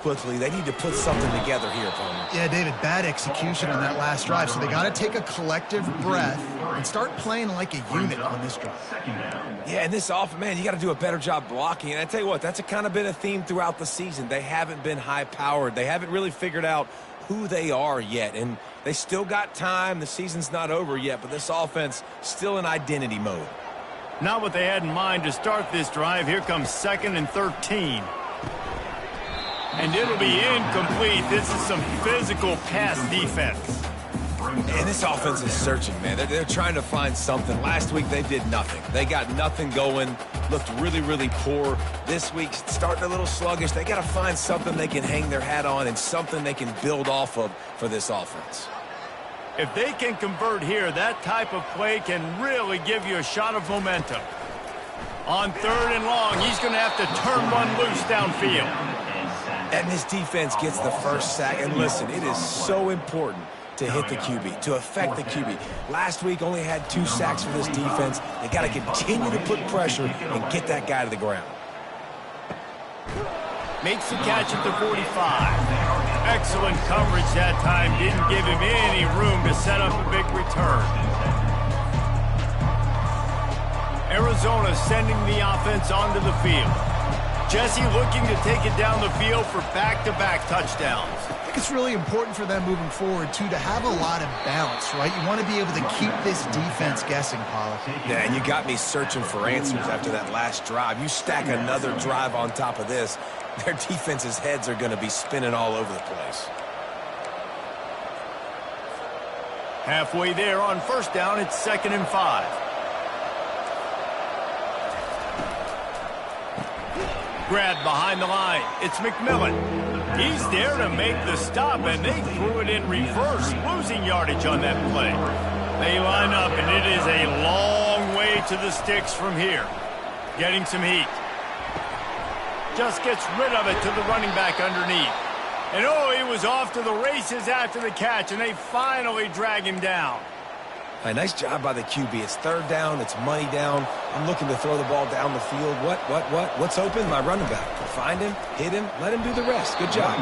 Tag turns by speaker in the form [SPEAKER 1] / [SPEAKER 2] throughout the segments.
[SPEAKER 1] quickly. They need to put something together here, opponent.
[SPEAKER 2] Yeah, David, bad execution on that last drive, so they got to take a collective breath and start playing like a unit on this drive.
[SPEAKER 1] Yeah, and this offense, man, you got to do a better job blocking. And I tell you what, that's kind of been a theme throughout the season. They haven't been high-powered. They haven't really figured out who they are yet, and they still got time. The season's not over yet, but this offense still in identity mode.
[SPEAKER 3] Not what they had in mind to start this drive. Here comes 2nd and 13. And it'll be incomplete. This is some physical pass defense.
[SPEAKER 1] And this offense is searching, man. They're trying to find something. Last week, they did nothing. They got nothing going, looked really, really poor. This week, starting a little sluggish. They got to find something they can hang their hat on and something they can build off of for this offense.
[SPEAKER 3] If they can convert here, that type of play can really give you a shot of momentum. On 3rd and long, he's going to have to turn one loose downfield.
[SPEAKER 1] And this defense gets the first sack. And listen, it is so important to hit the QB, to affect the QB. Last week only had 2 sacks for this defense. They got to continue to put pressure and get that guy to the ground.
[SPEAKER 3] Makes the catch at the 45. Excellent coverage that time. Didn't give him any room to set up a big return. Arizona sending the offense onto the field. Jesse looking to take it down the field for back-to-back touchdowns.
[SPEAKER 2] I think it's really important for them moving forward, too, to have a lot of balance, right? You want to be able to keep this defense guessing, Pollock.
[SPEAKER 1] Yeah, and you got me searching for answers after that last drive. You stack another drive on top of this, their defense's heads are going to be spinning all over the place.
[SPEAKER 3] Halfway there on 1st down, it's 2nd and 5. Grabbed behind the line. It's McMillan. He's there to make the stop, and they threw it in reverse, losing yardage on that play. They line up, and it is a long way to the sticks from here. Getting some heat. Just gets rid of it to the running back underneath. And oh, he was off to the races after the catch, and they finally drag him down.
[SPEAKER 1] A nice job by the QB. It's 3rd down. It's money down. I'm looking to throw the ball down the field. What's open? My running back. Find him, hit him, let him do the rest. Good job.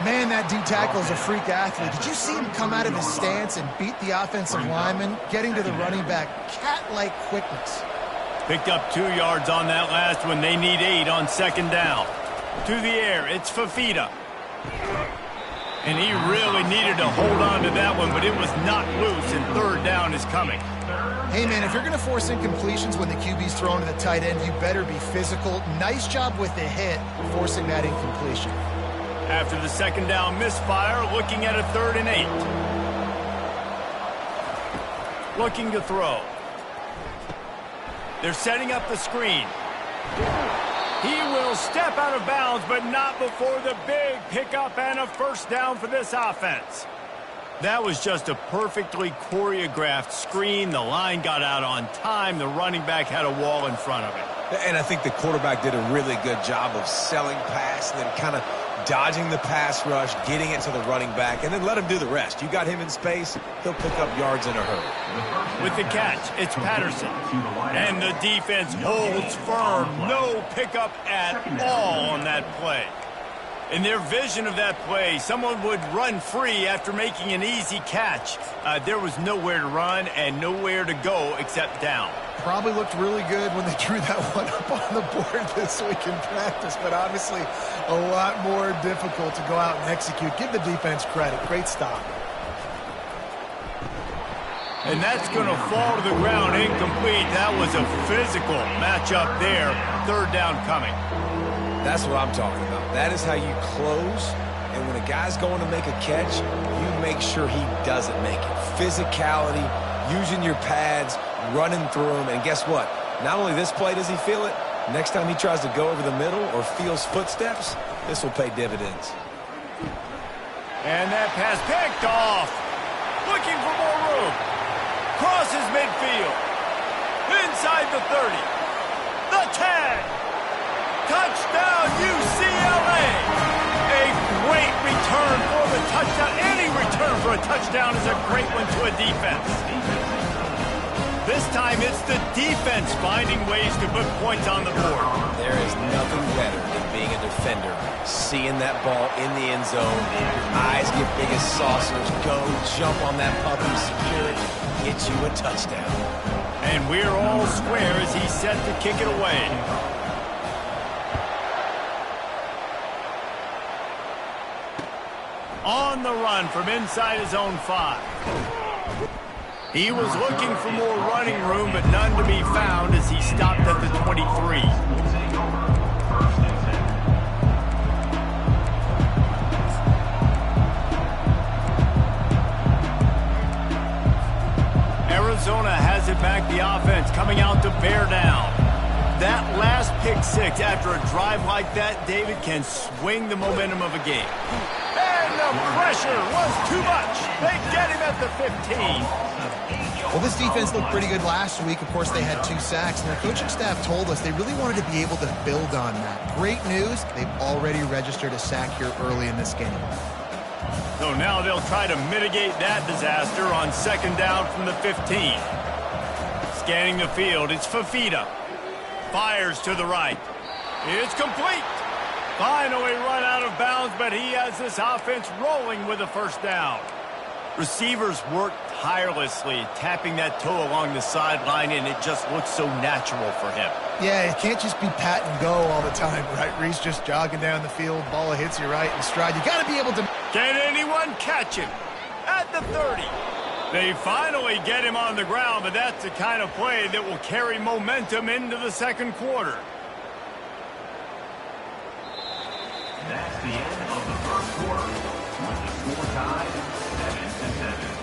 [SPEAKER 2] Man, that D-tackle is a freak athlete. Did you see him come out of his stance and beat the offensive lineman, getting to the running back? Cat-like quickness.
[SPEAKER 3] Picked up 2 yards on that last one. They need 8 on 2nd down. To the air, it's Fafita. And he really needed to hold on to that one, but it was not loose, and 3rd down is coming.
[SPEAKER 2] Hey, man, if you're going to force incompletions when the QB's thrown to the tight end, you better be physical. Nice job with the hit, forcing that incompletion.
[SPEAKER 3] After the 2nd down misfire, looking at a 3rd and 8. Looking to throw. They're setting up the screen. He will step out of bounds, but not before the big pickup and a 1st down for this offense. That was just a perfectly choreographed screen. The line got out on time. The running back had a wall in front of it.
[SPEAKER 1] And I think the quarterback did a really good job of selling pass and then kind of dodging the pass rush, getting it to the running back, and then let him do the rest. You got him in space, he'll pick up yards in a hurry.
[SPEAKER 3] With the catch, it's Patterson. And the defense holds firm. No pickup at all on that play. In their vision of that play, someone would run free after making an easy catch. There was nowhere to run and nowhere to go except down.
[SPEAKER 2] Probably looked really good when they drew that one up on the board this week in practice, but obviously a lot more difficult to go out and execute. Give the defense credit. Great stop.
[SPEAKER 3] And that's going to fall to the ground incomplete. That was a physical matchup there. 3rd down coming.
[SPEAKER 1] That's what I'm talking about. That is how you close, and when a guy's going to make a catch, you make sure he doesn't make it. Physicality, using your pads, running through them, and guess what? Not only this play does he feel it, next time he tries to go over the middle or feels footsteps, this will pay dividends.
[SPEAKER 3] And that pass picked off. Looking for more room. Crosses midfield. Inside the 30. The 10. Touchdown, UCLA! A great return for the touchdown. Any return for a touchdown is a great one to a defense. This time, it's the defense finding ways to put points on the board.
[SPEAKER 1] There is nothing better than being a defender. Seeing that ball in the end zone, your eyes get big as saucers, go, jump on that puppy, secure it, get you a touchdown.
[SPEAKER 3] And we're all square as he's set to kick it away. On the run from inside his own 5. He was looking for more running room, but none to be found as he stopped at the 23. Arizona has it back, the offense coming out to bear down. That last pick 6 after a drive like that, David, can swing the momentum of a game. And the pressure was too much. They get him at the 15.
[SPEAKER 2] Well, this defense looked pretty good last week. Of course, they had 2 sacks, and their coaching staff told us they really wanted to be able to build on that. Great news, they've already registered a sack here early in this game.
[SPEAKER 3] So now they'll try to mitigate that disaster on 2nd down from the 15. Scanning the field, it's Fafita. Fires to the right. It's complete. Finally run out of bounds, but he has this offense rolling with a 1st down. Receivers work tirelessly, tapping that toe along the sideline, and it just looks so natural for him.
[SPEAKER 2] Yeah, it can't just be pat and go all the time, right? Reese just jogging down the field, ball hits you right in stride. You got to be able to...
[SPEAKER 3] Can anyone catch him? At the 30. They finally get him on the ground, but that's the kind of play that will carry momentum into the 2nd quarter.
[SPEAKER 4] That's the end of the 1st quarter, with the score tied 7-7.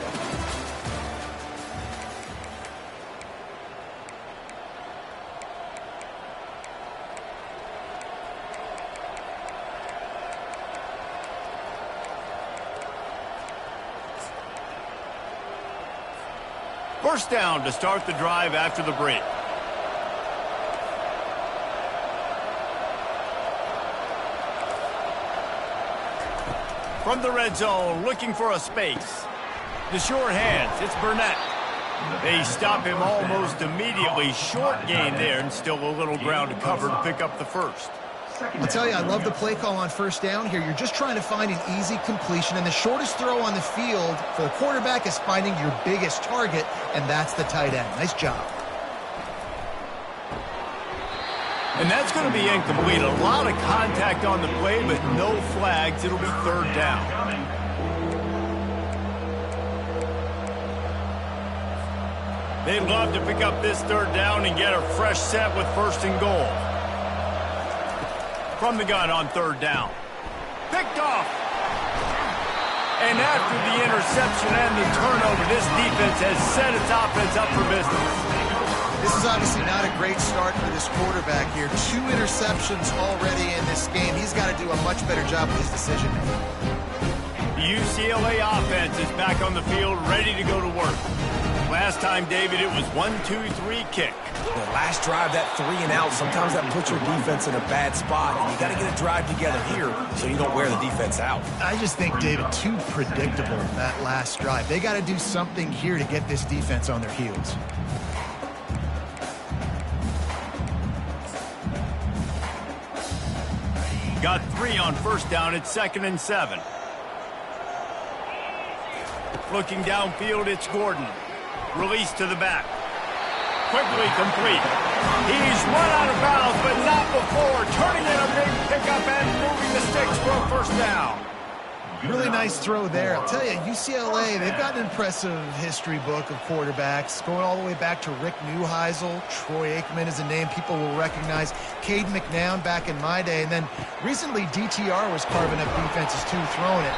[SPEAKER 3] First down to start the drive after the break. From the red zone, looking for a space. The sure hands, it's Burnett. They stop him almost immediately. Short gain there, and still a little ground to cover to pick up the 1st.
[SPEAKER 2] I'll tell you, I love the play call on 1st down here. You're just trying to find an easy completion, and the shortest throw on the field for the quarterback is finding your biggest target, and that's the tight end. Nice job.
[SPEAKER 3] And that's going to be incomplete. A lot of contact on the play, but no flags. It'll be 3rd down. They'd love to pick up this 3rd down and get a fresh set with 1st and goal. From the gun on 3rd down. Picked off. And after the interception and the turnover, this defense has set its offense up for business.
[SPEAKER 2] This is obviously not a great start for this quarterback here. 2 interceptions already in this game. He's got to do a much better job with his decision-making.
[SPEAKER 3] The UCLA offense is back on the field, ready to go to work. Last time, David, it was 1-2-3 kick.
[SPEAKER 1] The last drive, that 3 and out, sometimes that puts your defense in a bad spot, and you got to get a drive together here so you don't wear the defense out.
[SPEAKER 2] I just think, David, too predictable, that last drive. They got to do something here to get this defense on their heels.
[SPEAKER 3] Got 3 on 1st down. It's 2nd and 7. Looking downfield, it's Gordon. Release to the back. Quickly complete. He's run out of bounds, but not before. Turning in a big pickup and moving the sticks for a 1st down.
[SPEAKER 2] Really nice throw there. I'll tell you, UCLA, they've got an impressive history book of quarterbacks, going all the way back to Rick Neuheisel. Troy Aikman is a name people will recognize. Cade McNown back in my day. And then recently, DTR was carving up defenses too, throwing it.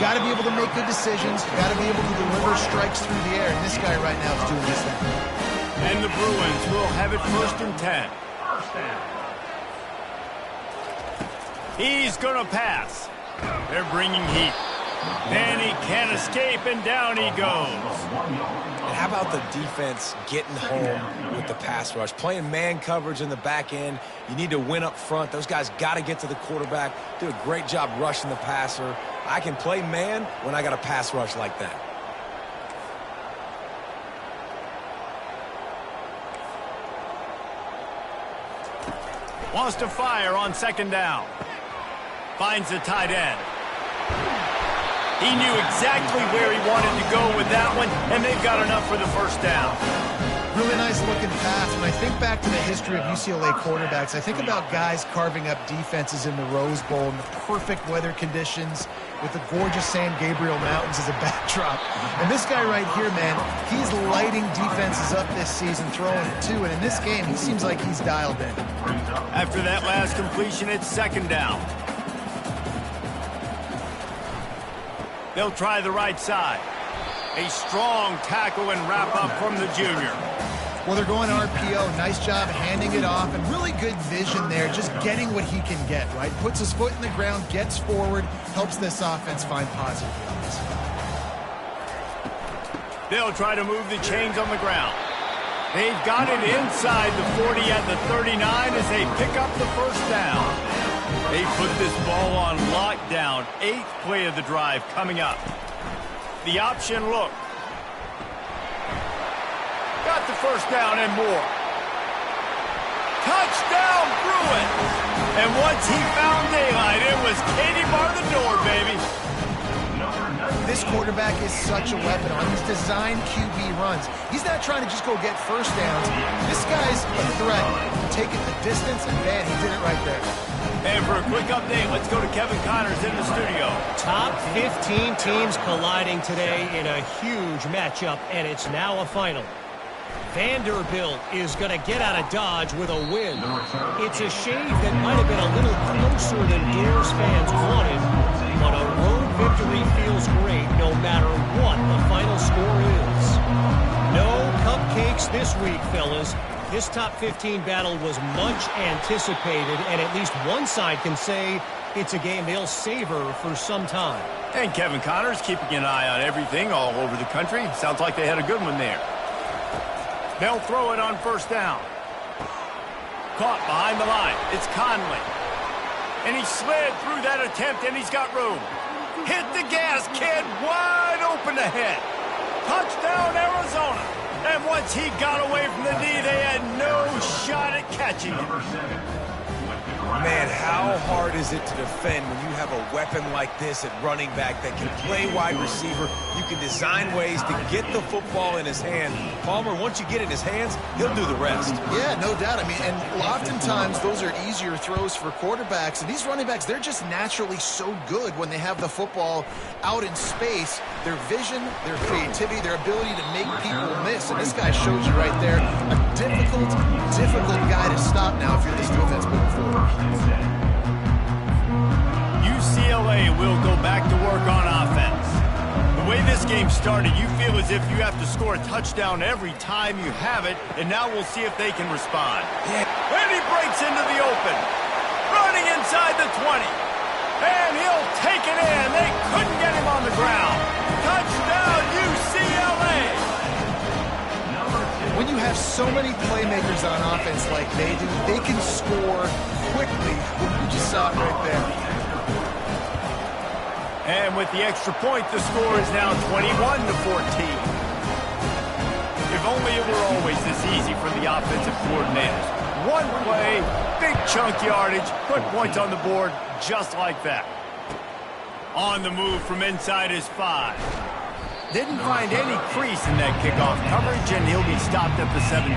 [SPEAKER 2] Got to be able to make good decisions. Got to be able to deliver strikes through the air. And this guy right now is doing just that.
[SPEAKER 3] And the Bruins will have it 1st and 10. He's going to pass. They're bringing heat. And he can't escape, and down he goes.
[SPEAKER 1] And how about the defense getting home with the pass rush? Playing man coverage in the back end. You need to win up front. Those guys got to get to the quarterback. Do a great job rushing the passer. I can play man when I got a pass rush like that.
[SPEAKER 3] Wants to fire on second down. Finds the tight end. He knew exactly where he wanted to go with that one, and they've got enough for the first down.
[SPEAKER 2] Really nice looking pass. When I think back to the history of UCLA quarterbacks, I think about guys carving up defenses in the Rose Bowl in the perfect weather conditions with the gorgeous San Gabriel Mountains as a backdrop. And this guy right here, man, he's lighting defenses up this season, throwing it too. And in this game, he seems like he's dialed in.
[SPEAKER 3] After that last completion, it's second down. They'll try the right side. A strong tackle and wrap-up from the junior.
[SPEAKER 2] Well, they're going RPO. Nice job handing it off, and really good vision there, just getting what he can get, right? Puts his foot in the ground, gets forward, helps this offense find positive plays.
[SPEAKER 3] They'll try to move the chains on the ground. They've got it inside the 40 at the 39 as they pick up the first down. They put this ball on lockdown. 8th play of the drive coming up. The option look. Got the first down and more. Touchdown, Bruin! And once he found daylight, it was Katie bar the door, baby.
[SPEAKER 2] This quarterback is such a weapon on his design QB runs. He's not trying to just go get first downs. This guy's a threat. Take it the distance, and man, he did it right there.
[SPEAKER 3] And for a quick update, let's go to Kevin Connors in the studio.
[SPEAKER 5] Top 15 teams colliding today in a huge matchup, and it's now a final. Vanderbilt is going to get out of Dodge with a win. It's a shave that might have been a little closer than Doors fans wanted, but a road victory feels great no matter what the final score is. No cupcakes this week, fellas. This top 15 battle was much anticipated, and at least one side can say it's a game they'll savor for some time.
[SPEAKER 3] And Kevin Connors keeping an eye on everything all over the country. Sounds like they had a good one there. They'll throw it on first down. Caught behind the line. It's Conley. And he slid through that attempt, and he's got room. Hit the gas, kid. Wide open ahead. Touchdown, Arizona. And once he got away from the knee, they had no shot at catching him.
[SPEAKER 1] Man, how hard is it to defend when you have a weapon like this at running back that can play wide receiver? You can design ways to get the football in his hand. Palmer, once you get it in his hands, he'll do the rest.
[SPEAKER 2] Yeah, no doubt. I mean, and oftentimes those are easier throws for quarterbacks. And these running backs, they're just naturally so good when they have the football out in space. Their vision, their creativity, their ability to make people miss. And this guy shows you right there a difficult guy to stop now if you're this defense moving forward.
[SPEAKER 3] UCLA will go back to work on offense. The way this game started, you feel as if you have to score a touchdown every time you have it, and now we'll see if they can respond. And he breaks into the open, running inside the 20. And he'll take it in. They couldn't get him on the ground. Touchdown, UCLA!
[SPEAKER 2] When you have so many playmakers on offense like they do, they can score quickly. You just saw it right there.
[SPEAKER 3] And with the extra point, the score is now 21-14. If only it were always this easy for the offensive coordinators. One play, big chunk yardage, put points on the board just like that. On the move from inside his 5. Didn't find any crease in that kickoff coverage, and he'll be stopped at the 17.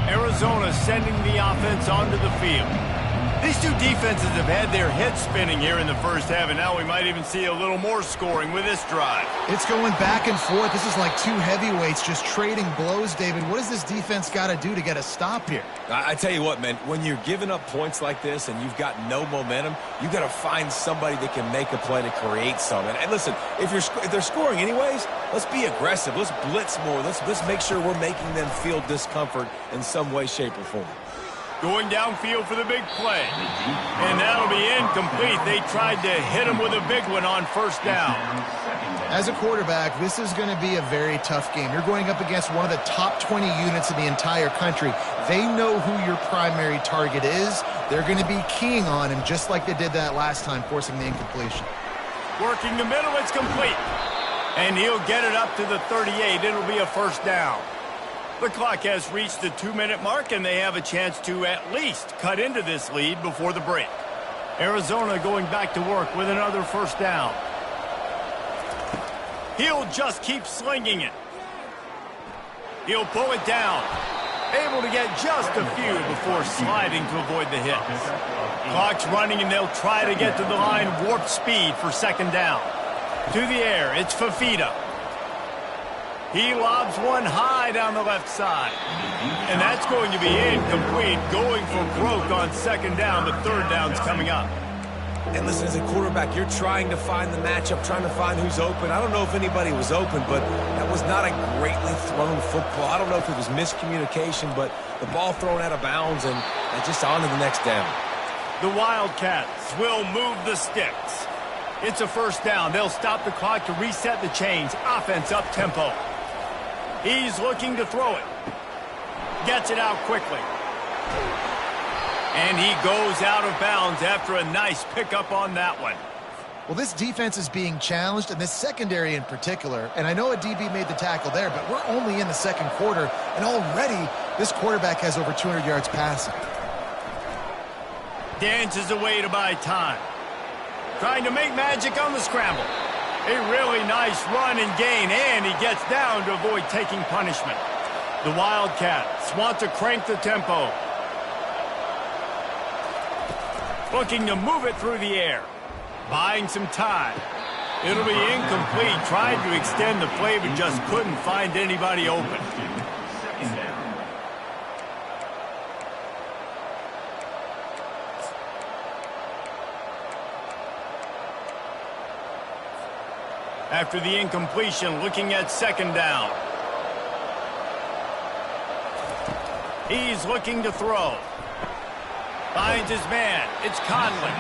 [SPEAKER 3] Arizona sending the offense onto the field. These two defenses have had their heads spinning here in the first half, and now we might even see a little more scoring with this drive.
[SPEAKER 2] It's going back and forth. This is like two heavyweights just trading blows, David. What does this defense got to do to get a stop here?
[SPEAKER 1] I tell you what, man, when you're giving up points like this and you've got no momentum, you got to find somebody that can make a play to create something. And listen, if they're scoring anyways, let's be aggressive. Let's blitz more. Let's make sure we're making them feel discomfort in some way, shape, or form.
[SPEAKER 3] Going downfield for the big play. And that'll be incomplete. They tried to hit him with a big one on first down.
[SPEAKER 2] As a quarterback, this is going to be a very tough game. You're going up against one of the top 20 units in the entire country. They know who your primary target is. They're going to be keying on him just like they did that last time, forcing the incompletion.
[SPEAKER 3] Working the middle, it's complete. And he'll get it up to the 38. It'll be a first down. The clock has reached the 2-minute mark, and they have a chance to at least cut into this lead before the break. Arizona going back to work with another first down. He'll just keep slinging it. He'll pull it down. Able to get just a few before sliding to avoid the hit. Clock's running, and they'll try to get to the line warp speed for second down. To the air, it's Fafita. He lobs one high down the left side. And that's going to be incomplete, going for broke on second down. The third down's coming up.
[SPEAKER 1] And listen, as a quarterback, you're trying to find the matchup, trying to find who's open. I don't know if anybody was open, but that was not a greatly thrown football. I don't know if it was miscommunication, but the ball thrown out of bounds and just on to the next down.
[SPEAKER 3] The Wildcats will move the sticks. It's a first down. They'll stop the clock to reset the chains. Offense up tempo. He's looking to throw it. Gets it out quickly. And he goes out of bounds after a nice pickup on that one.
[SPEAKER 2] Well, this defense is being challenged, and this secondary in particular. And I know a DB made the tackle there, but we're only in the second quarter, and already this quarterback has over 200 yards passing.
[SPEAKER 3] Dances away to buy time. Trying to make magic on the scramble. A really nice run and gain, and he gets down to avoid taking punishment. The Wildcats want to crank the tempo. Looking to move it through the air. Buying some time. It'll be incomplete. Tried to extend the play, but just couldn't find anybody open. After the incompletion, looking at second down. He's looking to throw. Finds his man. It's Conley.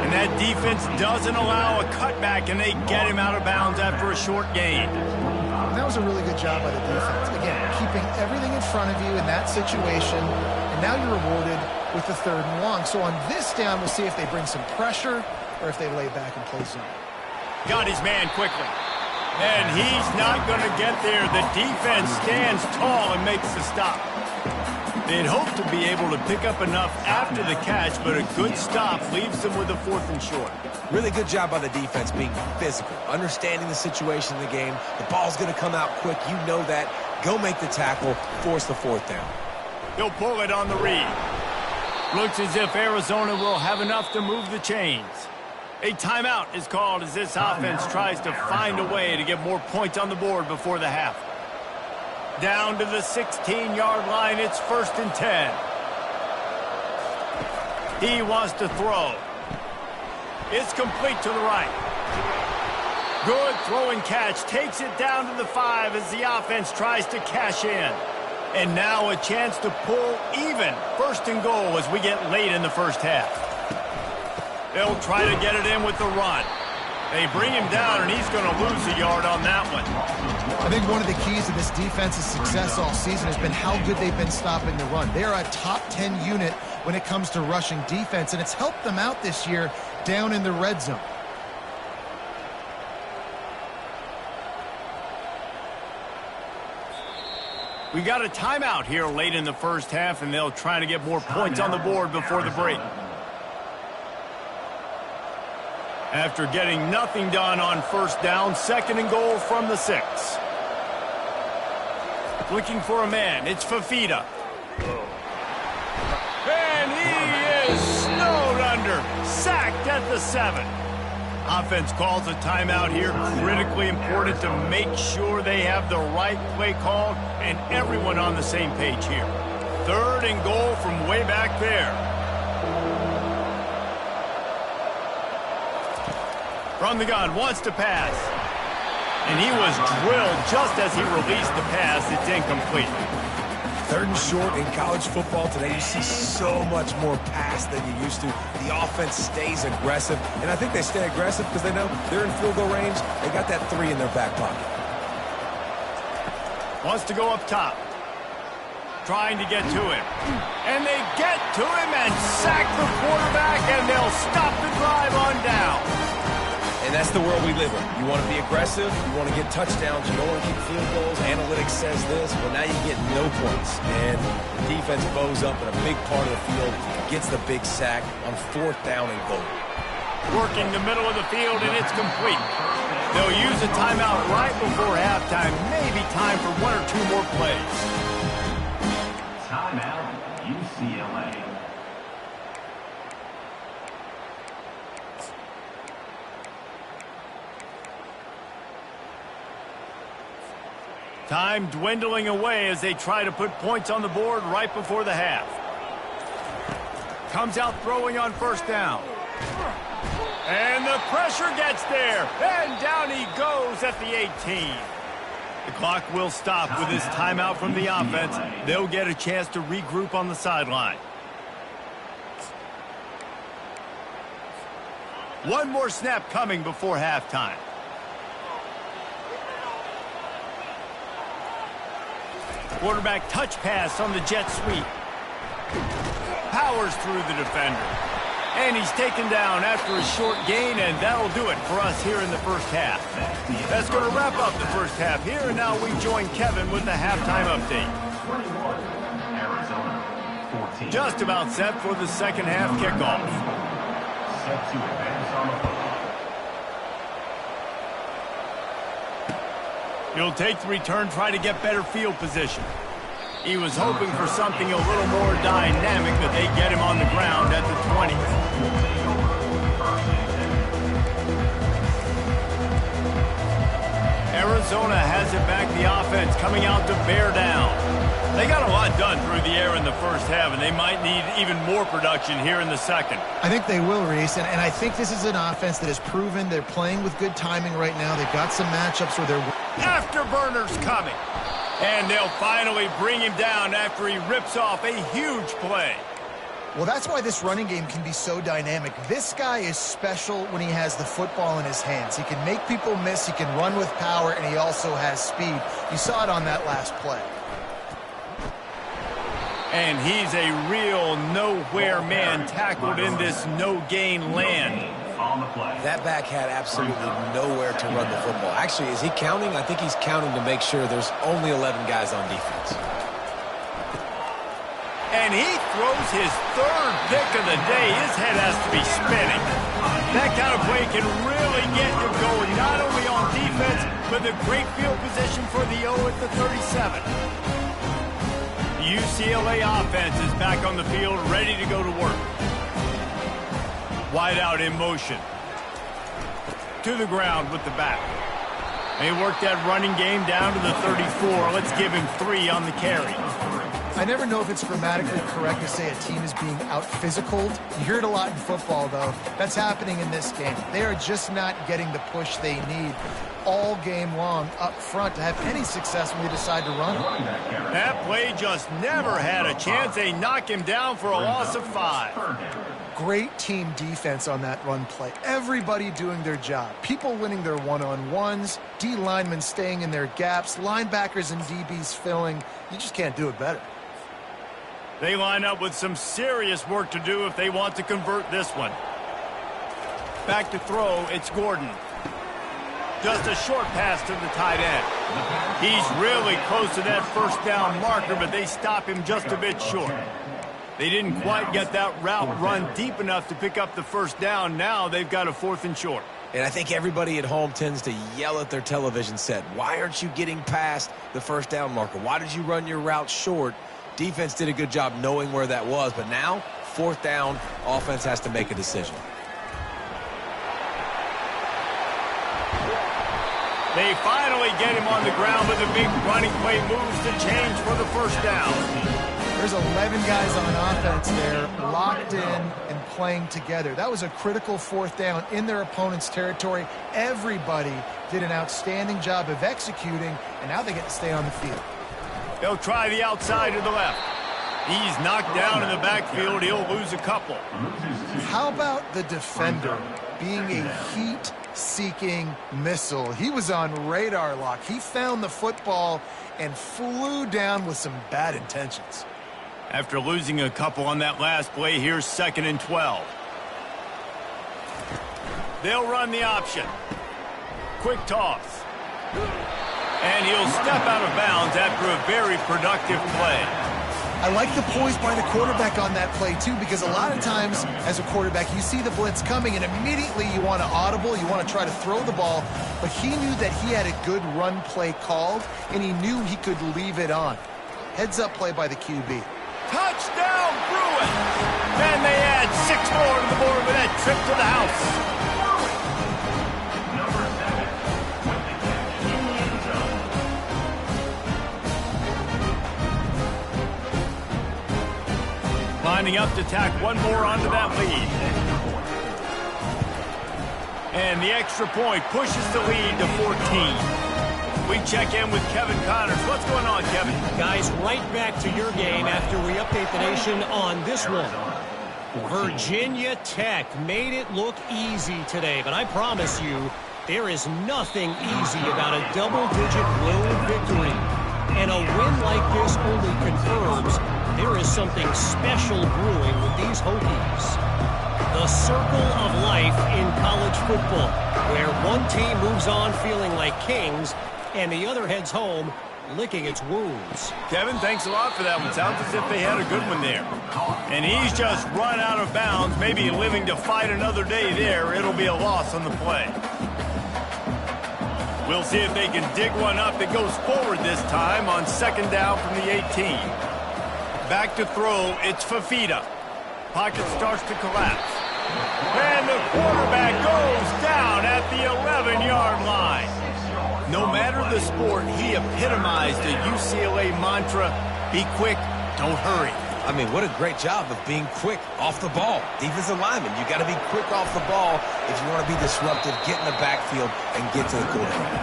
[SPEAKER 3] And that defense doesn't allow a cutback, and they get him out of bounds after a short gain.
[SPEAKER 2] That was a really good job by the defense. Again, keeping everything in front of you in that situation, and now you're rewarded with the third and long. So on this down, we'll see if they bring some pressure or if they lay back and play zone.
[SPEAKER 3] Got his man quickly. And he's not going to get there. The defense stands tall and makes the stop. They'd hope to be able to pick up enough after the catch, but a good stop leaves them with a fourth and short.
[SPEAKER 1] Really good job by the defense being physical, understanding the situation in the game. The ball's going to come out quick. You know that. Go make the tackle, force the fourth down.
[SPEAKER 3] He'll pull it on the read. Looks as if Arizona will have enough to move the chains. A timeout is called as this offense tries to find a way to get more points on the board before the half. Down to the 16-yard line, it's 1st and 10. He wants to throw. It's complete to the right. Good throw and catch. Takes it down to the 5 as the offense tries to cash in. And now a chance to pull even. 1st and goal as we get late in the first half. They'll try to get it in with the run. They bring him down, and he's going to lose a yard on that one.
[SPEAKER 2] I think one of the keys to this defense's success all season has been how good they've been stopping the run. They are a top 10 unit when it comes to rushing defense, and it's helped them out this year down in the red zone.
[SPEAKER 3] We got a timeout here late in the first half, and they'll try to get more points on the board before the break. After getting nothing done on first down, 2nd and goal from the 6. Looking for a man. It's Fafita. And he is snowed under. Sacked at the 7. Offense calls a timeout here. Critically important to make sure they have the right play call and everyone on the same page here. 3rd and goal from way back there. From the gun, wants to pass. And he was drilled just as he released the pass. It's incomplete.
[SPEAKER 1] 3rd and short in college football today. You see so much more pass than you used to. The offense stays aggressive. And I think they stay aggressive because they know they're in field goal range. They got that 3 in their back pocket.
[SPEAKER 3] Wants to go up top. Trying to get to him. And they get to him and sack the quarterback, and they'll stop the drive on down.
[SPEAKER 1] And that's the world we live in. You want to be aggressive, you want to get touchdowns, you don't want to kick field goals. Analytics says this, but now you get no points. And the defense bows up in a big part of the field, gets the big sack on 4th down and goal.
[SPEAKER 3] Working the middle of the field, and it's complete. They'll use a timeout right before halftime. Maybe time for 1 or 2 more plays.
[SPEAKER 4] Timeout, UCLA.
[SPEAKER 3] Time dwindling away as they try to put points on the board right before the half. Comes out throwing on 1st down. And the pressure gets there. And down he goes at the 18. The clock will stop with this timeout from the offense. They'll get a chance to regroup on the sideline. One more snap coming before halftime. Quarterback touch pass on the jet sweep. Powers through the defender. And he's taken down after a short gain, and that'll do it for us here in the first half. That's going to wrap up the first half here, and now we join Kevin with the halftime update.
[SPEAKER 4] Arizona, 14.
[SPEAKER 3] Just about set for the second half kickoff.
[SPEAKER 4] Set to advance on the football.
[SPEAKER 3] He'll take the return, try to get better field position. He was hoping for something a little more dynamic, but they get him on the ground at the 20. Arizona has it back, the offense coming out to bear down. They got a lot done through the air in the first half, and they might need even more production here in the second.
[SPEAKER 2] I think they will, Reese, and I think this is an offense that has proven they're playing with good timing right now. They've got some matchups where they're...
[SPEAKER 3] Afterburners coming. And they'll finally bring him down after he rips off a huge play.
[SPEAKER 2] Well, that's why this running game can be so dynamic. This guy is special when he has the football in his hands. He can make people miss, he can run with power, and he also has speed. You saw it on that last play.
[SPEAKER 3] And he's a real nowhere man tackled in this no-gain land.
[SPEAKER 4] On the play.
[SPEAKER 1] That back had absolutely nowhere to run the football. Actually, is he counting? I think he's counting to make sure there's only 11 guys on defense.
[SPEAKER 3] And he throws his 3rd pick of the day. His head has to be spinning. That kind of play can really get you going, not only on defense, but the great field position for the O at the 37. The UCLA offense is back on the field, ready to go to work. Wide out in motion. To the ground with the back. They work that running game down to the 34. Let's give him 3 on the carry.
[SPEAKER 2] I never know if it's grammatically correct to say a team is being out-physicaled. You hear it a lot in football, though. That's happening in this game. They are just not getting the push they need all game long up front to have any success when they decide to run.
[SPEAKER 3] That play just never had a chance. They knock him down for a loss of 5.
[SPEAKER 2] Great team defense on that run play. Everybody doing their job. People winning their one-on-ones, D linemen staying in their gaps, linebackers and DBs filling. You just can't do it better.
[SPEAKER 3] They line up with some serious work to do if they want to convert this one. Back to throw, it's Gordon. Just a short pass to the tight end. He's really close to that 1st down marker, but they stop him just a bit short. They didn't quite get that route run deep enough to pick up the 1st down. Now they've got a 4th and short.
[SPEAKER 1] And I think everybody at home tends to yell at their television set. Why aren't you getting past the 1st down marker? Why did you run your route short? Defense did a good job knowing where that was, but now 4th down, offense has to make a decision.
[SPEAKER 3] They finally get him on the ground with a big running play, moves to change for the 1st down.
[SPEAKER 2] There's 11 guys on offense there, locked in and playing together. That was a critical 4th down in their opponent's territory. Everybody did an outstanding job of executing, and now they get to stay on the field.
[SPEAKER 3] They'll try the outside to the left. He's knocked down in the backfield. He'll lose a couple.
[SPEAKER 2] How about the defender being a heat-seeking missile? He was on radar lock. He found the football and flew down with some bad intentions.
[SPEAKER 3] After losing a couple on that last play, here's 2nd and 12. They'll run the option. Quick toss. And he'll step out of bounds after a very productive play.
[SPEAKER 2] I like the poise by the quarterback on that play, too, because a lot of times as a quarterback, you see the blitz coming, and immediately you want to audible, you want to try to throw the ball, but he knew that he had a good run play called, and he knew he could leave it on. Heads-up play by the QB.
[SPEAKER 3] Touchdown, Bruins! And they add 6 more to the board with that trip to the house. Lining up to tack one more onto that lead. And the extra point pushes the lead to 14. We check in with Kevin Connors. What's going on, Kevin?
[SPEAKER 5] Guys, right back to your game after we update the nation on this one. Virginia Tech made it look easy today, but I promise you, there is nothing easy about a double-digit road victory. And a win like this only confirms there is something special brewing with these Hokies. The circle of life in college football, where one team moves on feeling like kings and the other heads home licking its wounds.
[SPEAKER 3] Kevin, thanks a lot for that one. Sounds as if they had a good one there. And he's just run out of bounds, maybe living to fight another day there. It'll be a loss on the play. We'll see if they can dig one up that goes forward this time on 2nd down from the 18. Back to throw, it's Fafita. Pocket starts to collapse. And the quarterback goes down at the 11-yard line. No matter the sport, he epitomized the UCLA mantra, be quick, don't hurry.
[SPEAKER 1] I mean, what a great job of being quick off the ball. Defensive lineman, you got to be quick off the ball if you want to be disruptive, get in the backfield, and get to the quarterback.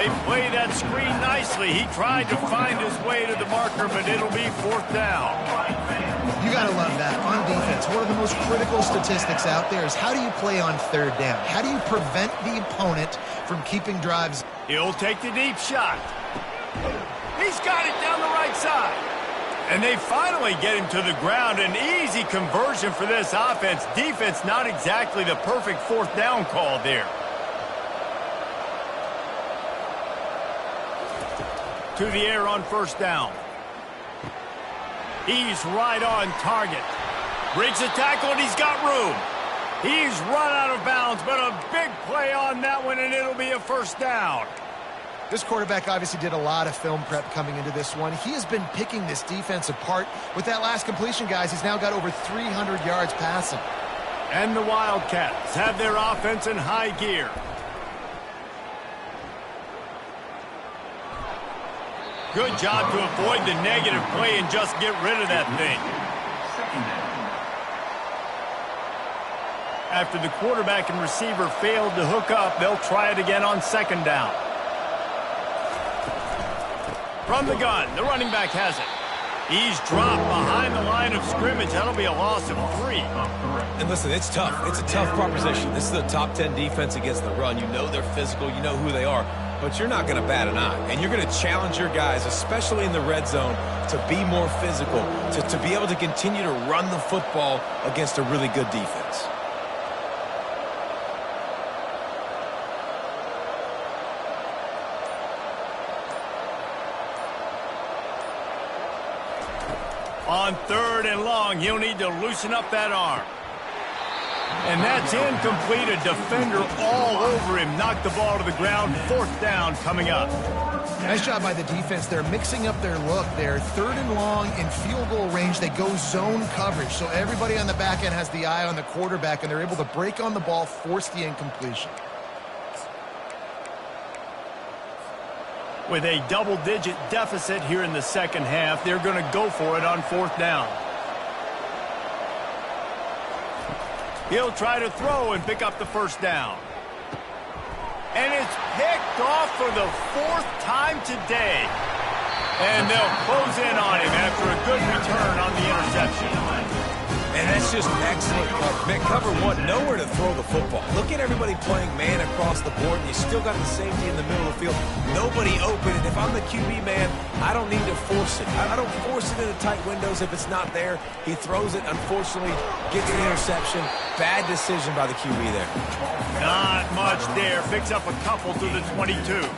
[SPEAKER 3] They play that screen nicely. He tried to find his way to the marker, but it'll be 4th down.
[SPEAKER 2] You got to love that. On defense, one of the most critical statistics out there is how do you play on 3rd down? How do you prevent the opponent from keeping drives?
[SPEAKER 3] He'll take the deep shot. He's got it down the right side. And they finally get him to the ground. An easy conversion for this offense. Defense, not exactly the perfect 4th down call there. To the air on 1st down. He's right on target. Breaks a tackle and he's got room. He's run out of bounds, but a big play on that one, and it'll be a 1st down.
[SPEAKER 2] This quarterback obviously did a lot of film prep coming into this one. He has been picking this defense apart. With that last completion, guys, he's now got over 300 yards passing.
[SPEAKER 3] And the Wildcats have their offense in high gear. Good job to avoid the negative play and just get rid of that thing. After the quarterback and receiver failed to hook up, they'll try it again on 2nd down. From the gun, the running back has it. He's dropped behind the line of scrimmage. That'll be a loss of 3.
[SPEAKER 1] And listen, it's tough. It's a tough proposition. This is a top 10 defense against the run. You know they're physical. You know who they are. But you're not going to bat an eye. And you're going to challenge your guys, especially in the red zone, to be more physical, to be able to continue to run the football against a really good defense.
[SPEAKER 3] On 3rd and long, he'll need to loosen up that arm. And that's incomplete. A defender all over him. Knocked the ball to the ground. 4th down coming up.
[SPEAKER 2] Nice job by the defense. They're mixing up their look. They're 3rd and long in field goal range. They go zone coverage. So everybody on the back end has the eye on the quarterback, and they're able to break on the ball, force the incompletion.
[SPEAKER 3] With a double-digit deficit here in the 2nd half, they're going to go for it on 4th down. He'll try to throw and pick up the 1st down. And it's picked off for the 4th time today. And they'll close in on him after a good return on the interception.
[SPEAKER 1] And that's just excellent cover. Man, cover one, nowhere to throw the football. Look at everybody playing man across the board, and you still got the safety in the middle of the field. Nobody open, and if I'm the QB man, I don't need to force it. I don't force it into tight windows if it's not there. He throws it, unfortunately, gets the interception. Bad decision by the QB there.
[SPEAKER 3] Not much there. Picks up a couple to the 22.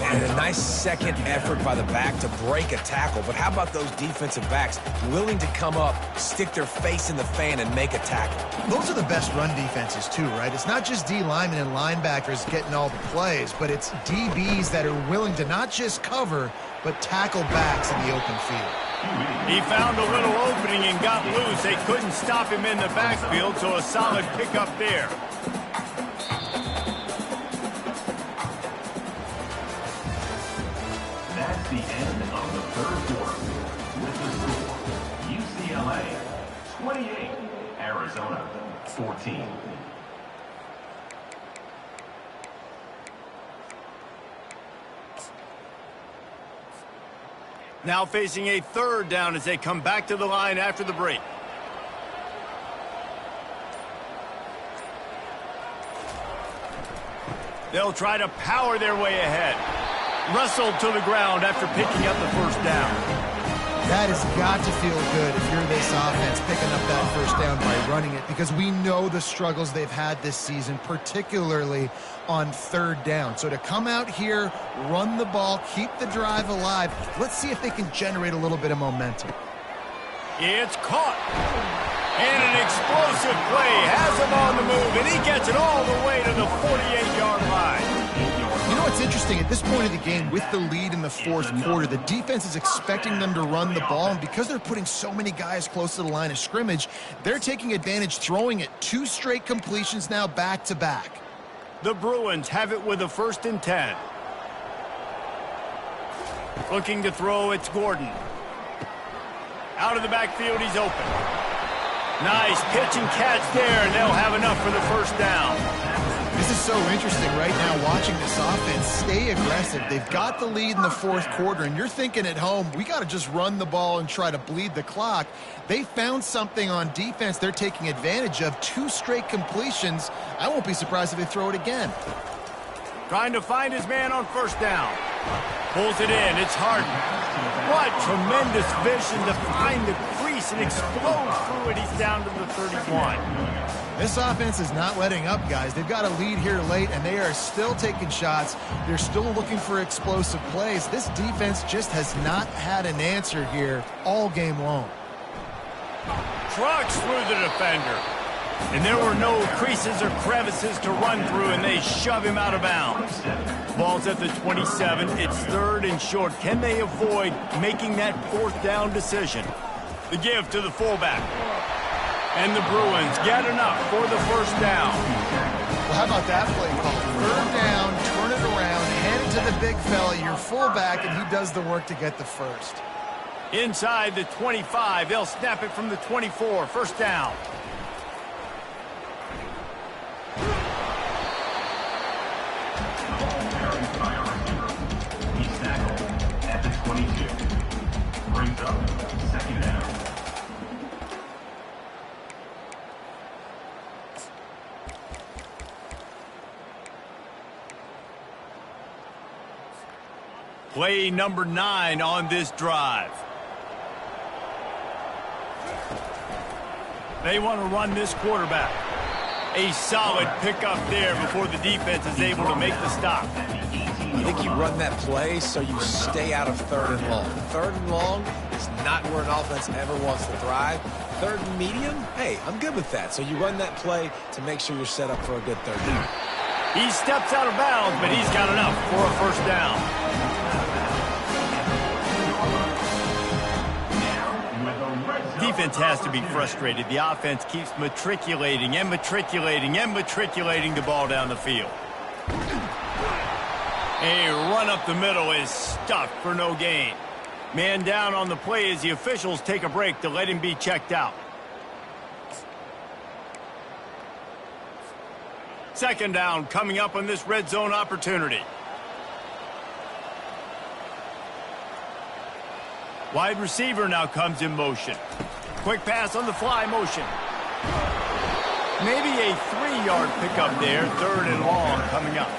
[SPEAKER 1] And a nice second effort by the back to break a tackle. But how about those defensive backs willing to come up, stick their face in the fan, and make a tackle?
[SPEAKER 2] Those are the best run defenses, too, right? It's not just D linemen and linebackers getting all the plays, but it's DBs that are willing to not just cover, but tackle backs in the open field.
[SPEAKER 3] He found a little opening and got loose. They couldn't stop him in the backfield, so a solid pickup there.
[SPEAKER 4] That's the end of the third quarter. With the score, UCLA 28, Arizona 14.
[SPEAKER 3] Now facing a third down as they come back to the line after the break. They'll try to power their way ahead. Wrestled to the ground after picking up the first down.
[SPEAKER 2] That has got to feel good if you're this offense picking up that first down by running it, because we know the struggles they've had this season, particularly on third down. So to come out here, run the ball, keep the drive alive, let's see if they can generate a little bit of momentum.
[SPEAKER 3] It's caught. And an explosive play has him on the move, and he gets it all the way to the 48-yard line.
[SPEAKER 2] You know what's interesting? At this point of the game, with the lead in the fourth quarter, the defense is expecting them to run the ball, and because they're putting so many guys close to the line of scrimmage, they're taking advantage, throwing it 2 straight completions now back-to-back.
[SPEAKER 3] The Bruins have it with a 1st and 10. Looking to throw, it's Gordon. Out of the backfield, he's open. Nice pitch and catch there, and they'll have enough for the first down.
[SPEAKER 2] This is so interesting right now, watching this offense stay aggressive. They've got the lead in the fourth quarter, and you're thinking at home, we got to just run the ball and try to bleed the clock. They found something on defense they're taking advantage of. 2 straight completions. I won't be surprised if they throw it again.
[SPEAKER 3] Trying to find his man on first down. Pulls it in. It's Harden. What tremendous vision to find the crease and explode through it. He's down to the 31.
[SPEAKER 2] This offense is not letting up, guys. They've got a lead here late, and they are still taking shots. They're still looking for explosive plays. This defense just has not had an answer here all game long.
[SPEAKER 3] Trucks through the defender. And there were no creases or crevices to run through, and they shove him out of bounds. Ball's at the 27. It's 3rd and short. Can they avoid making that 4th down decision? The give to the fullback. And the Bruins get enough for the first down.
[SPEAKER 2] Well, how about that play call? 3rd down, turn it around, hand it to the big fella, your fullback, and he does the work to get the first.
[SPEAKER 3] Inside the 25, they'll snap it from the 24. First down.
[SPEAKER 4] He's tackled at the 22. Brings up 2nd down.
[SPEAKER 3] Play number 9 on this drive. They want to run this quarterback. A solid pickup there before the defense is able to make the stop.
[SPEAKER 1] I think you run that play so you stay out of 3rd and long. 3rd and long is not where an offense ever wants to thrive. 3rd and medium, hey, I'm good with that. So you run that play to make sure you're set up for a good 3rd down.
[SPEAKER 3] He steps out of bounds, but he's got enough for a first down. Defense has to be frustrated. The offense keeps matriculating and matriculating and matriculating the ball down the field. A run up the middle is stuffed for no gain. Man down on the play as the officials take a break to let him be checked out. 2nd down coming up on this red zone opportunity. Wide receiver now comes in motion. Quick pass on the fly motion. Maybe a 3-yard pickup there, 3rd and long coming up.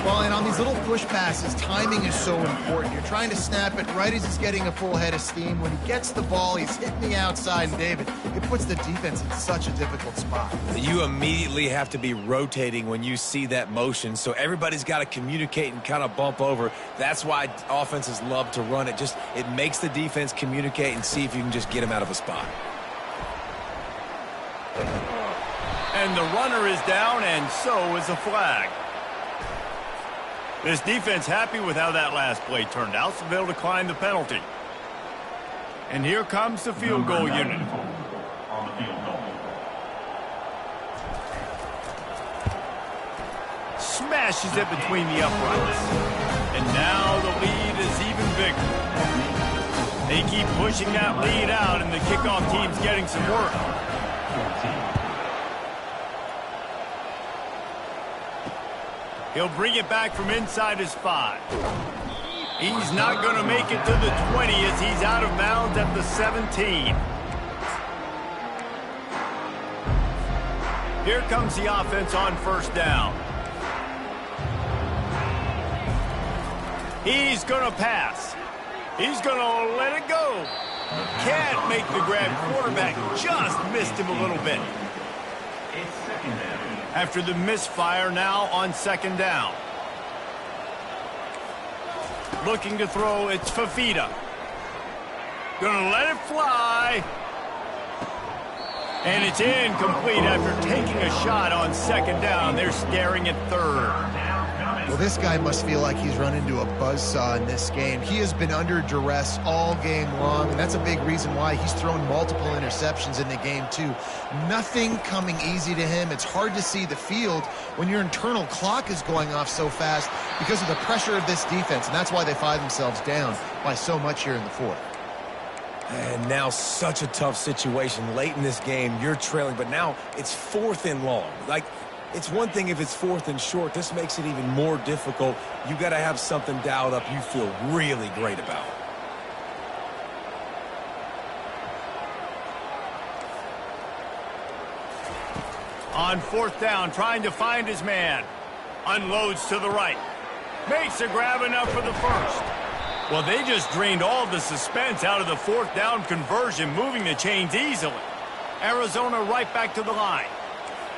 [SPEAKER 2] Well, and on these little push passes, timing is so important. You're trying to snap it right as he's getting a full head of steam. When he gets the ball, he's hitting the outside, and David, it puts the defense in such a difficult spot.
[SPEAKER 1] You immediately have to be rotating when you see that motion, so everybody's got to communicate and kind of bump over. That's why offenses love to run it. It makes the defense communicate and see if you can just get him out of a spot.
[SPEAKER 3] And the runner is down, and so is a flag. This defense happy with how that last play turned out, so they'll decline the penalty. And here comes the field goal unit.
[SPEAKER 4] On the field goal.
[SPEAKER 3] Smashes it between the uprights. And now the lead is even bigger. They keep pushing that lead out, and the kickoff team's getting some work. He'll bring it back from inside his 5. He's not going to make it to the 20 as he's out of bounds at the 17. Here comes the offense on 1st down. He's going to pass. He's going to let it go. Can't make the grab. Quarterback just missed him a little bit.
[SPEAKER 4] It's 2nd down.
[SPEAKER 3] After the misfire, now on 2nd down. Looking to throw, it's Fafita. Gonna let it fly. And it's incomplete after taking a shot on 2nd down. They're staring at 3rd.
[SPEAKER 2] Well, this guy must feel like he's run into a buzzsaw in this game. He has been under duress all game long, and that's a big reason why he's thrown multiple interceptions in the game, too. Nothing coming easy to him. It's hard to see the field when your internal clock is going off so fast because of the pressure of this defense, and that's why they find themselves down by so much here in the 4th.
[SPEAKER 1] And now such a tough situation. Late in this game, you're trailing, but now it's 4th and long. It's one thing if it's 4th and short. This makes it even more difficult. You got to have something dialed up you feel really great about.
[SPEAKER 3] On 4th down, trying to find his man. Unloads to the right. Makes a grab enough for the 1st. Well, they just drained all the suspense out of the 4th down conversion, moving the chains easily. Arizona right back to the line.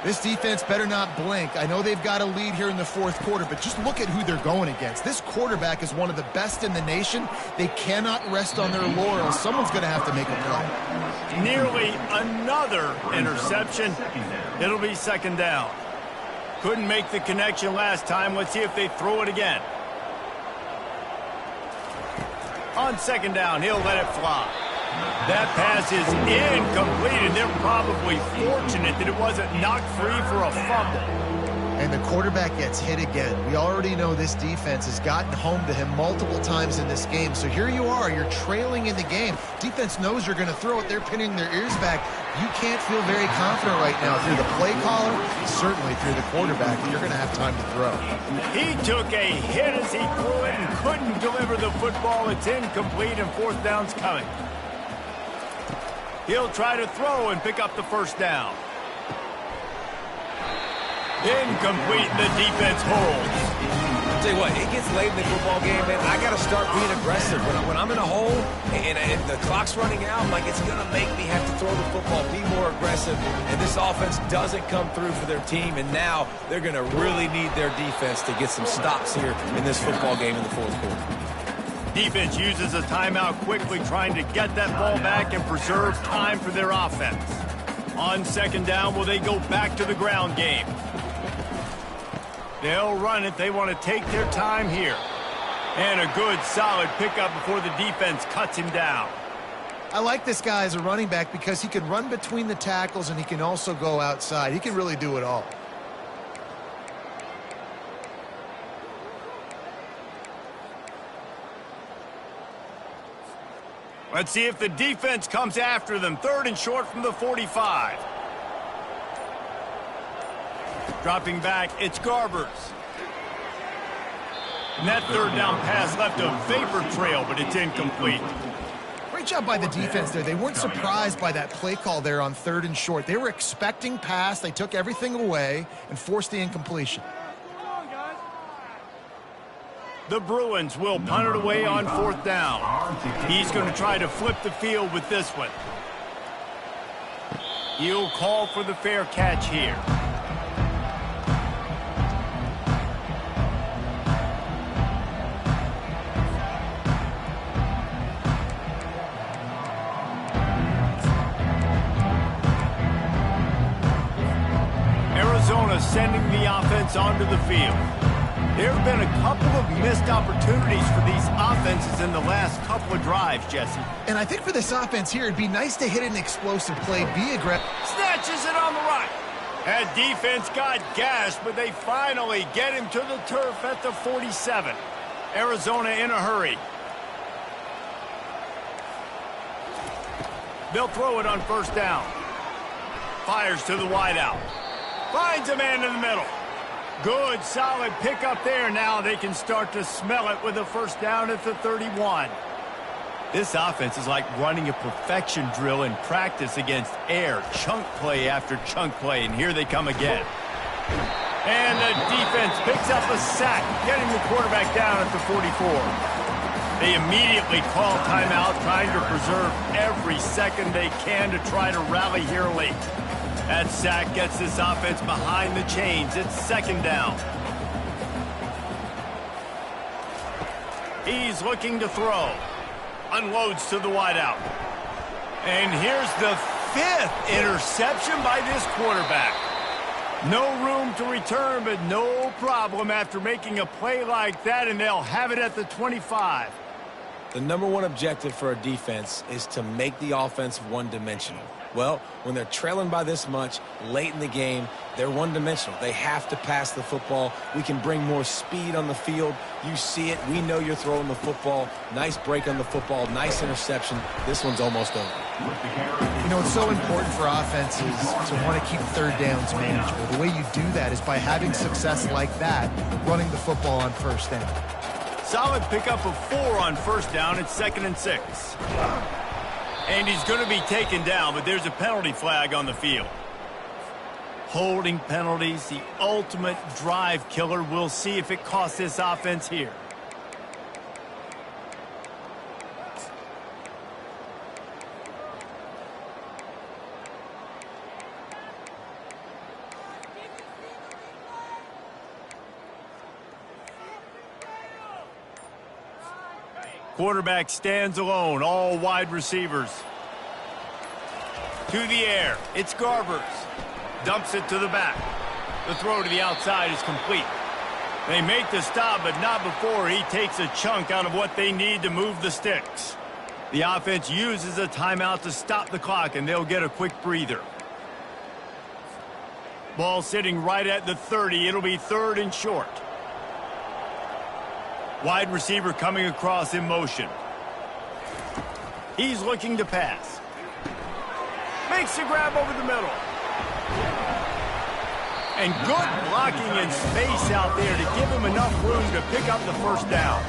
[SPEAKER 2] This defense better not blink. I know they've got a lead here in the 4th quarter, but just look at who they're going against. This quarterback is one of the best in the nation. They cannot rest on their laurels. Someone's going to have to make a play.
[SPEAKER 3] Nearly another interception. It'll be 2nd down. Couldn't make the connection last time. Let's see if they throw it again. On 2nd down, he'll let it fly. That pass is incomplete, and they're probably fortunate that it wasn't knocked free for a fumble.
[SPEAKER 2] And the quarterback gets hit again. We already know this defense has gotten home to him multiple times in this game. So here you are, you're trailing in the game. Defense knows you're going to throw it. They're pinning their ears back. You can't feel very confident right now through the play caller, certainly through the quarterback, that you're going to have time to throw.
[SPEAKER 3] He took a hit as he threw it and couldn't deliver the football. It's incomplete, and 4th down's coming. He'll try to throw and pick up the 1st down. Incomplete, the defense holds.
[SPEAKER 1] I'll tell you what, it gets late in the football game, man. I got to start being aggressive. When I'm in a hole and the clock's running out, it's going to make me have to throw the football, be more aggressive. And this offense doesn't come through for their team, and now they're going to really need their defense to get some stops here in this football game in the 4th quarter.
[SPEAKER 3] Defense uses a timeout quickly, trying to get that ball back and preserve time for their offense. On 2nd down, will they go back to the ground game? They'll run it. They want to take their time here. And a good, solid pickup before the defense cuts him down.
[SPEAKER 2] I like this guy as a running back because he can run between the tackles and he can also go outside. He can really do it all.
[SPEAKER 3] Let's see if the defense comes after them. 3rd and short from the 45. Dropping back, it's Garbers. And that 3rd down pass left a vapor trail, but it's incomplete.
[SPEAKER 2] Great job by the defense there. They weren't surprised by that play call there on 3rd and short. They were expecting pass. They took everything away and forced the incompletion.
[SPEAKER 3] The Bruins will punt it away on 4th down. He's going to try to flip the field with this one. He'll call for the fair catch here. Arizona sending the offense onto the field. There have been a couple of missed opportunities for these offenses in the last couple of drives, Jesse.
[SPEAKER 2] And I think for this offense here, it'd be nice to hit an explosive play, be aggressive.
[SPEAKER 3] Snatches it on the right. That defense got gashed, but they finally get him to the turf at the 47. Arizona in a hurry. They'll throw it on 1st down. Fires to the wideout. Finds a man in the middle. Good, solid pickup there. Now they can start to smell it with a 1st down at the 31. This offense is like running a perfection drill in practice against air. Chunk play after chunk play, and here they come again. And the defense picks up a sack, getting the quarterback down at the 44. They immediately call timeout, trying to preserve every second they can to try to rally here late. That sack gets this offense behind the chains. It's 2nd down. He's looking to throw. Unloads to the wideout. And here's the 5th interception by this quarterback. No room to return, but no problem after making a play like that, and they'll have it at the 25.
[SPEAKER 1] The #1 objective for a defense is to make the offense one-dimensional. Well, when they're trailing by this much late in the game, they're one-dimensional. They have to pass the football. We can bring more speed on the field. You see it. We know you're throwing the football. Nice break on the football. Nice interception. This one's almost over.
[SPEAKER 2] You know, it's so important for offenses to want to keep 3rd downs manageable. The way you do that is by having success like that, running the football on 1st down.
[SPEAKER 3] Solid pickup of 4 on 1st down. It's 2nd and 6. And he's going to be taken down, but there's a penalty flag on the field. Holding penalties, the ultimate drive killer. We'll see if it costs this offense here. Quarterback stands alone, all wide receivers. To the air, it's Garbers. Dumps it to the back. The throw to the outside is complete. They make the stop, but not before he takes a chunk out of what they need to move the sticks. The offense uses a timeout to stop the clock, and they'll get a quick breather. Ball sitting right at the 30. It'll be 3rd and short. Wide receiver coming across in motion. He's looking to pass. Makes a grab over the middle. And good blocking in space out there to give him enough room to pick up the 1st down.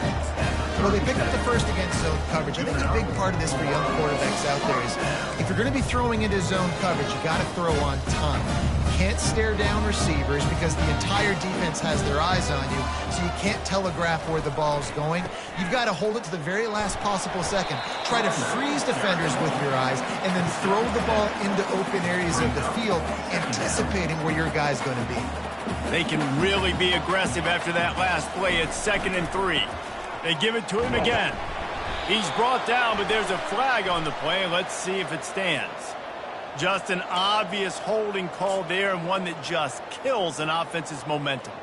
[SPEAKER 2] Well, they pick up the 1st against zone coverage. I think a big part of this for young quarterbacks out there is if you're going to be throwing into zone coverage, you got to throw on time. You can't stare down receivers because the entire defense has their eyes on you, so you can't telegraph where the ball's going. You've got to hold it to the very last possible second. Try to freeze defenders with your eyes and then throw the ball into open areas of the field, anticipating where your guy's going to be.
[SPEAKER 3] They can really be aggressive after that last play. It's 2nd and 3. They give it to him again. He's brought down, but there's a flag on the play. Let's see if it stands. Just an obvious holding call there, and one that just kills an offense's momentum.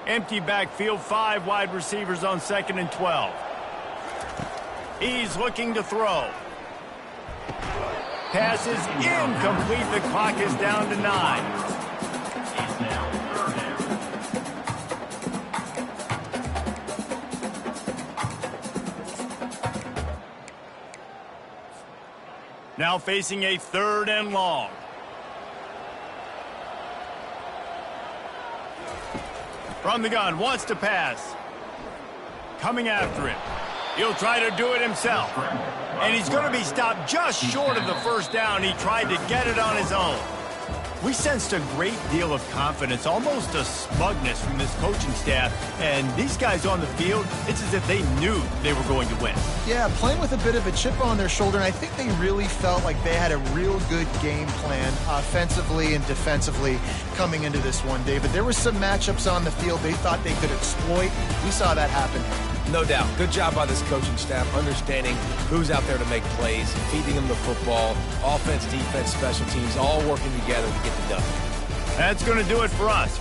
[SPEAKER 3] Empty backfield, 5 wide receivers on 2nd and 12. He's looking to throw. Pass is incomplete. The clock is down to 9. Now facing a 3rd and long. From the gun, wants to pass. Coming after him. He'll try to do it himself. And he's going to be stopped just short of the first down. He tried to get it on his own. We sensed a great deal of confidence, almost a smugness from this coaching staff. And these guys on the field, it's as if they knew they were going to win.
[SPEAKER 2] Yeah, playing with a bit of a chip on their shoulder, and I think they really felt like they had a real good game plan offensively and defensively coming into this one, David. There were some matchups on the field they thought they could exploit. We saw that happen.
[SPEAKER 1] No doubt. Good job by this coaching staff, understanding who's out there to make plays, feeding them the football, offense, defense, special teams, all working together to get the done.
[SPEAKER 3] That's going to do it for us.